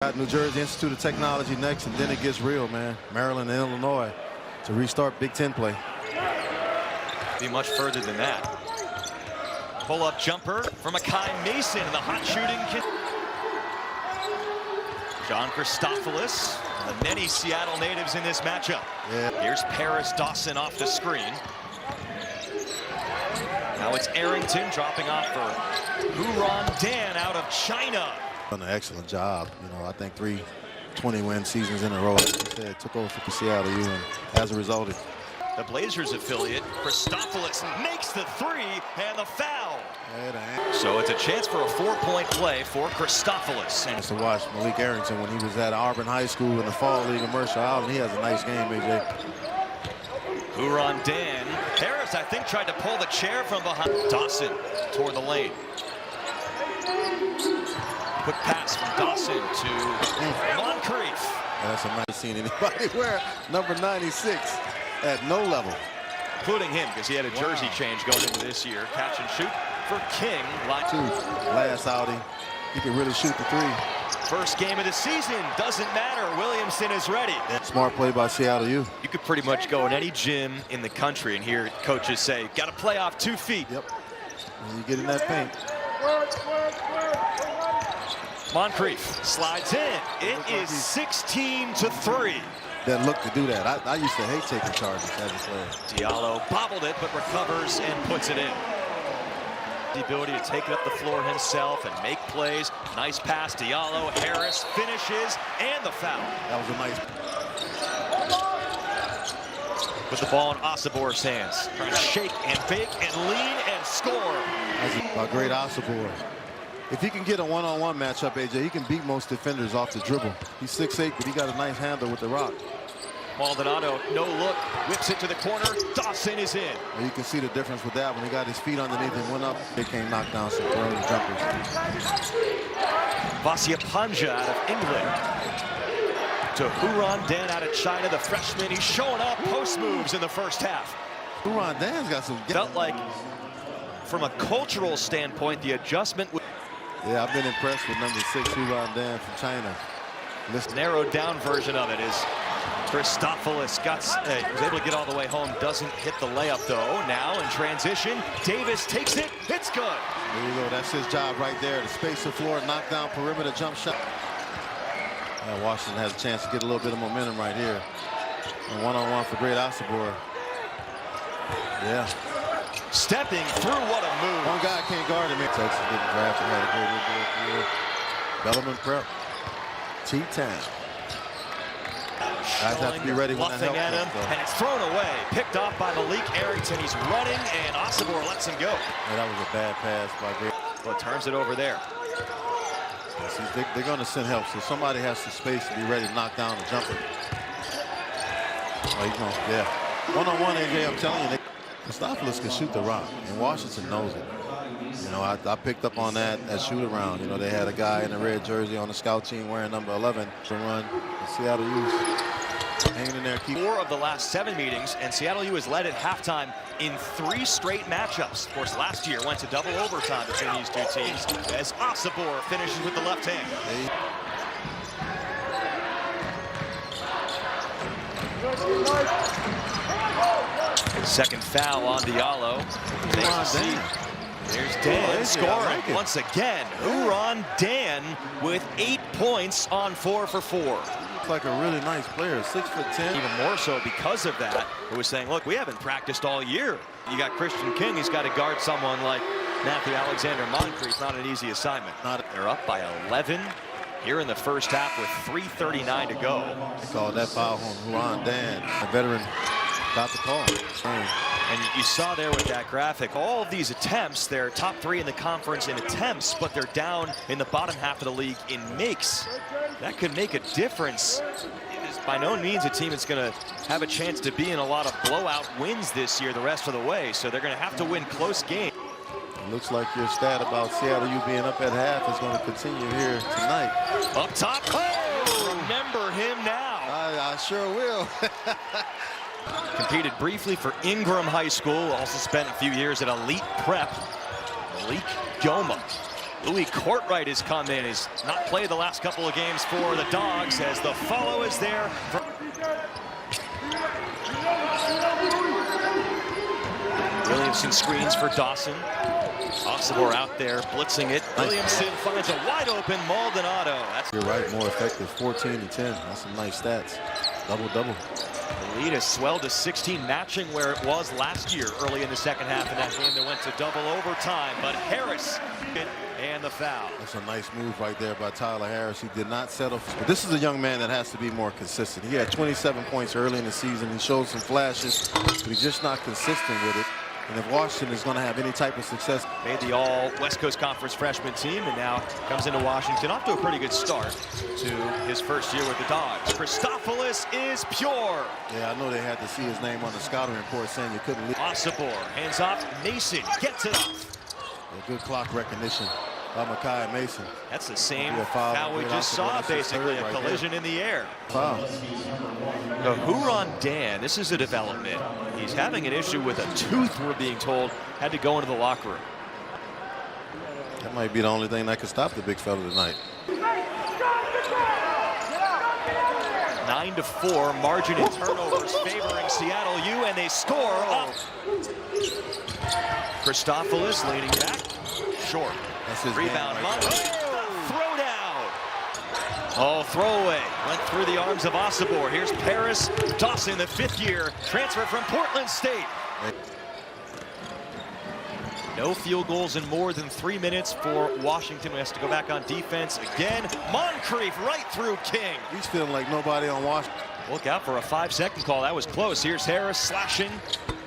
Got New Jersey Institute of Technology next, and then it gets real, man. Maryland and Illinois to restart Big Ten play. Be much further than that. Pull-up jumper from Akai Mason in the hot shooting. John Christopoulos, the many Seattle natives in this matchup. Yeah. Here's Paris Dawson off the screen. Now it's Arrington dropping off for Huron Dan out of China. Done an excellent job. You know, I think 3 20-win seasons in a row. Like you said, took over for Seattle U, and as a result, the Blazers affiliate, Christopoulos makes the three and the foul. So it's a chance for a 4-point play for Christopoulos. And to watch Malik Arrington when he was at Auburn High School in the Fall League in Mercer Island. He has a nice game, AJ. Huron Dan. Harris, I think, tried to pull the chair from behind. Dawson toward the lane. Quick pass from Dawson to Moncrief. That's a nice scene. Anybody wear number 96 at no level, including him, because he had a jersey change going into this year. Catch and shoot for King. Last outing, he can really shoot the three. First game of the season, doesn't matter. Williamson is ready. Smart play by Seattle U. You could pretty much go in any gym in the country and hear coaches say, got to play off 2 feet. Yep. When you get in that paint. Moncrief slides in. It is 16-3. That look to do that. I used to hate taking charges as a player. Diallo bobbled it, but recovers and puts it in. The ability to take it up the floor himself and make plays. Nice pass, Diallo. Harris finishes, and the foul. That was a nice. With the ball in Osabor's hands. Trying to shake and bake and lean and score. That's a great Osabor. If he can get a one-on-one matchup, AJ, he can beat most defenders off the dribble. He's 6'8", but he got a nice handle with the rock. Maldonado, no look, whips it to the corner. Dawson is in. And you can see the difference with that when he got his feet underneath and went up. They can't knock down some throwing jumpers. Vasya Panja out of England. To Huron Dan out of China, the freshman. He's showing up post moves in the first half. Huron Dan's got some. Felt like, from a cultural standpoint, the adjustment. Yeah, I've been impressed with number 6, Huron Dan from China. This narrowed down version of it is Christopoulos was able to get all the way home. Doesn't hit the layup, though. Now in transition, Davis takes it. It's good. There you go. That's his job right there. To space the floor, knock down perimeter jump shot. Washington has a chance to get a little bit of momentum right here. And one-on-one for great Osabor. Yeah. Stepping through, what a move. One guy can't guard him. Texas getting drafted. Had a great year. Bellarmine prep. T-Town. Guys have to be ready when that help at him, and it's thrown away. Picked off by Malik Arrington. He's running, and Osabuor lets him go. Yeah, that was a bad pass by great. Well, turns it over there. See, they're going to send help, so somebody has to space to be ready to knock down the jumper. Oh, he's going to, yeah. One-on-one, AJ, I'm telling you, Christopoulos can shoot the rock, and Washington knows it. You know, I picked up on that at shoot-around. You know, they had a guy in a red jersey on the scout team wearing number 11 to run the Seattle U. Hanging in there. 4 of the last 7 meetings, and Seattle U has led at halftime in 3 straight matchups. Of course, last year went to double overtime between these 2 teams as Osabuor finishes with the left hand. Second foul on Diallo. There's Dan scoring once again. Huron Dan with 8 points on 4 for 4. Like a really nice player, 6'10". Even more so because of that. Who was saying, look, we haven't practiced all year. You got Christian King, he's got to guard someone like Matthew Alexander Moncrief. Not an easy assignment. They're up by 11 here in the first half with 3:39 to go. They called that foul on Huron Dan. A veteran got the call. And you saw there with that graphic, all of these attempts, they're top 3 in the conference in attempts, but they're down in the bottom half of the league in makes. That could make a difference. It is by no means a team that's going to have a chance to be in a lot of blowout wins this year the rest of the way, so they're going to have to win close games. It looks like your stat about Seattle U being up at half is going to continue here tonight. Up top, oh! Remember him now. I sure will. Competed briefly for Ingram High School, also spent a few years at Elite Prep. Malik Yoma Louis Courtright has come in. He's not played the last couple of games for the Dogs as the follow is there. Williamson screens for Dawson. Oxabor out there blitzing it. Williamson finds a wide open Maldonado. You're right, more effective. 14 and 10. That's some nice stats. Double-double. The lead has swelled to 16, matching where it was last year early in the second half in that game that went to double overtime. But Harris and the foul. That's a nice move right there by Tyler Harris. He did not settle. But this is a young man that has to be more consistent. He had 27 points early in the season. He showed some flashes, but he's just not consistent with it. And if Washington is going to have any type of success. Made the all West Coast Conference freshman team and now comes into Washington off to a pretty good start to his first year with the Dogs. Christopoulos is pure. Yeah, I know they had to see his name on the scouting report saying you couldn't leave. Oxabor hands off. Mason gets it off. A good clock recognition by Micaiah Mason. That's the same foul we just saw, basically, a collision in the air. Foul. The Huron Dan, this is a development. He's having an issue with a tooth, we're being told, had to go into the locker room. That might be the only thing that could stop the big fella tonight. 9-4, margin in turnovers favoring Seattle U, and they score up. Christopoulos leaning back, short. That's his rebound. Right, throw down. Oh, throwaway. Went through the arms of Oxabor. Here's Paris Dawson, the fifth year transfer from Portland State. No field goals in more than 3 minutes for Washington. We have to go back on defense again. Moncrief right through King. He's feeling like nobody on Washington. Look out for a 5-second call. That was close. Here's Harris slashing,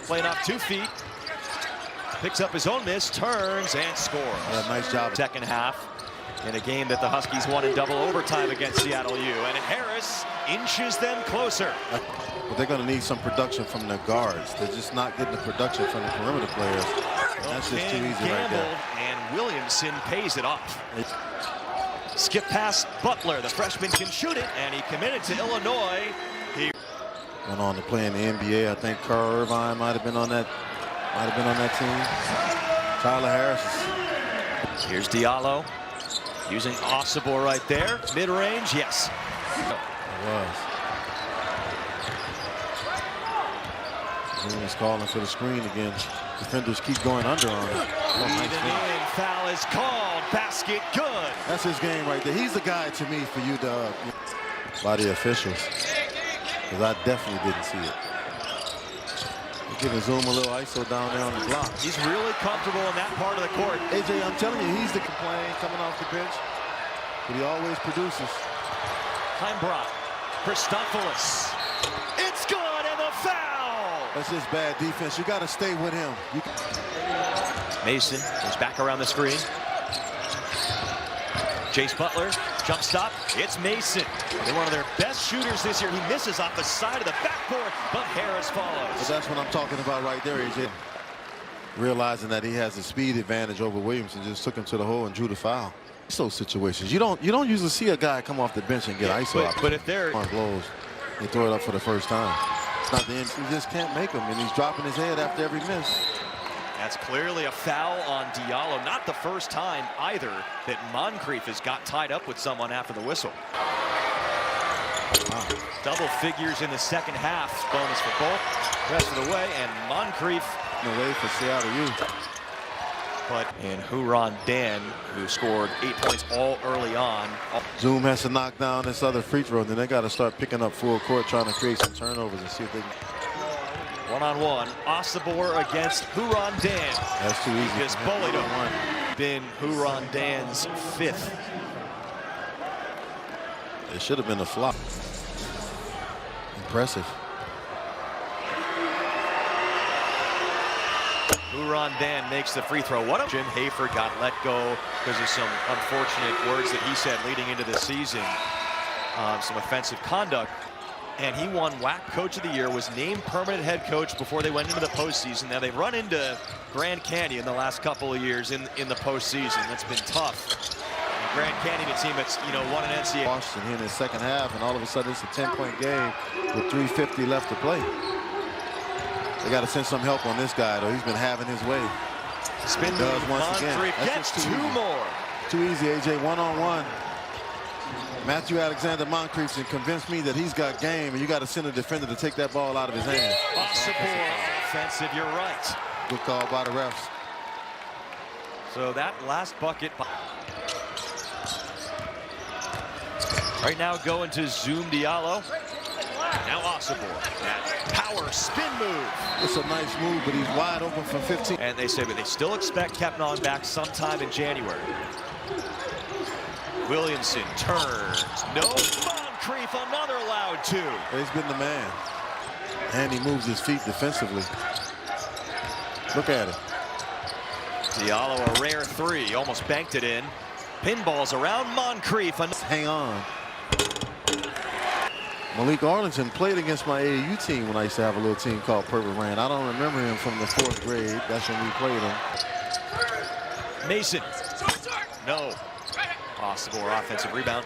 playing off 2 feet. Picks up his own miss, turns, and scores. Yeah, nice job. Second half in a game that the Huskies won in double overtime against Seattle U. And Harris inches them closer. But they're going to need some production from the guards. They're just not getting the production from the perimeter players. That's just too easy right there. And Williamson pays it off. Skip past Butler. The freshman can shoot it, and he committed to Illinois. He went on to play in the NBA. I think Carl Irvine might have been on that. Team. Tyler Harris. Here's Diallo using Oxabor right there. Mid-range, yes. It was. Zoom is calling for the screen again. Defenders keep going under on it. Nice foul is called. Basket good. That's his game right there. He's the guy to me for you to by the officials. Because I definitely didn't see it. Giving Zoom a little ISO down there on the block. He's really comfortable in that part of the court. AJ, I'm telling you, he's the complaint coming off the bench, but he always produces. Heimbrock, Christopoulos. It's good, and the foul. That's just bad defense. You got to stay with him. Mason is back around the screen. Chase Butler, jump stop. It's Mason. They're one of their best shooters this year. He misses off the side of the backboard, but Harris follows. But that's what I'm talking about right there, AJ. Realizing that he has a speed advantage over Williamson, just took him to the hole and drew the foul. Those situations, you don't usually see a guy come off the bench and get ISO. But if they're blows, they throw it up for the first time. It's not the end. He just can't make them, and he's dropping his head after every miss. That's clearly a foul on Diallo. Not the first time either that Moncrief has got tied up with someone after the whistle. Wow. Double figures in the second half. Bonus for both. Rest of the way, and Moncrief away for Seattle U. And Huron Dan, who scored 8 points all early on. Zoom has to knock down this other free throw, and then they got to start picking up full court, trying to create some turnovers and see if they can. One-on-one, Oxabor against Huron Dan. That's too easy. Just bullied him. Been Huron Dan's fifth. It should have been a flop. Impressive. Huron Dan makes the free throw. What a Jim Hayford got let go because of some unfortunate words that he said leading into the season. Some offensive conduct. And he won WAC Coach of the Year, was named permanent head coach before they went into the postseason. Now they've run into Grand Canyon the last couple of years in the postseason. That's been tough. And Grand Canyon, a team that's won an NCAA. Washington here in the second half, and all of a sudden it's a 10-point game with 3:50 left to play. They got to send some help on this guy, though. He's been having his way. Spin does once again. Moncrief gets two more. Too easy, AJ, one-on-one. Matthew Alexander Moncrief and convinced me that he's got game, and you got to send a defender to take that ball out of his hand. Offensive, you're right. Good call by the refs. So that last bucket. Right now going to Zoom Diallo. Now Osibor. Power spin move. It's a nice move, but he's wide open from 15. And they say, but they still expect Kepnon back sometime in January. Williamson turns. No. Moncrief, another loud two. He's been the man. And he moves his feet defensively. Look at it. Diallo, a rare three. Almost banked it in. Pinballs around Moncrief. Hang on. Malik Arlington played against my AAU team when I used to have a little team called Purple Rain. I don't remember him from the 4th grade. That's when we played him. Mason. No. Osibor, offensive rebound.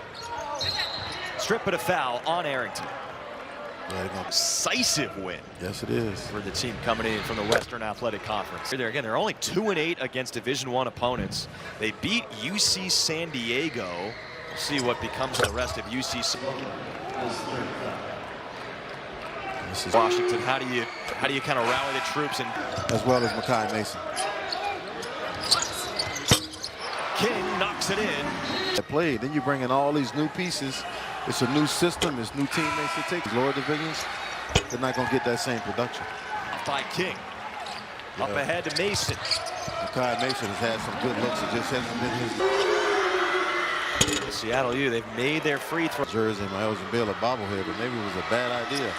Strip but a foul on Arrington. Yeah, decisive win. Yes, it is. For the team coming in from the Western Athletic Conference. There again, they're only 2-8 against Division I opponents. They beat UC San Diego. We'll see what becomes of the rest of UC. This is Washington. How do you kind of rally the troops and as well as Makai Mason. King knocks it in. Played. Then you bring in all these new pieces. It's a new system. It's new teammates to take. Lower divisions, they're not going to get that same production. By King. Up ahead to Mason. Makai Mason has had some good looks. It just hasn't been his. Seattle U, they've made their free throw. Jersey, my Elgin Baylor bobblehead, but maybe it was a bad idea.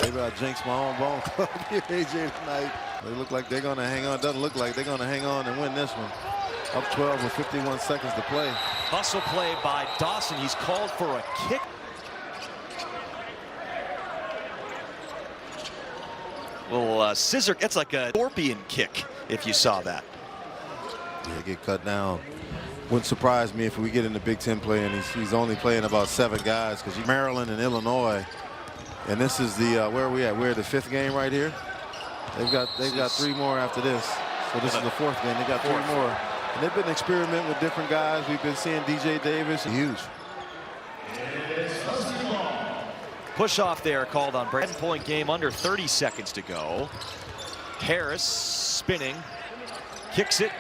Maybe I jinxed my own ball club here, AJ, tonight. They look like they're going to hang on. Doesn't look like they're going to hang on and win this one. Up 12 with 51 seconds to play. Hustle play by Dawson. He's called for a kick. Well, scissor, it's like a scorpion kick, if you saw that. Yeah, get cut down. Wouldn't surprise me if we get in the Big Ten play and he's only playing about 7 guys because Maryland and Illinois. And this is the, where are we at? We're at the 5th game right here. They've got 3 more after this. So this is the 4th game. They got 3 more. And they've been experimenting with different guys. We've been seeing DJ Davis. Huge. Push off there called on Brandon. 10-point game, under 30 seconds to go. Harris spinning. Kicks it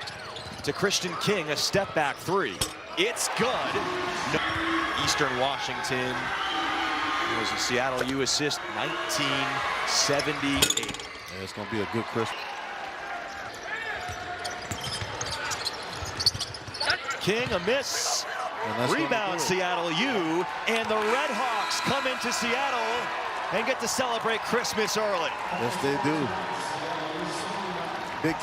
to Christian King. A step back 3. It's good. No. Eastern Washington. It was a Seattle U assist, 1978. Yeah, it's going to be a good Christmas. King, a miss. Rebound Seattle U, and the Red Hawks come into Seattle and get to celebrate Christmas early. Yes, they do. Big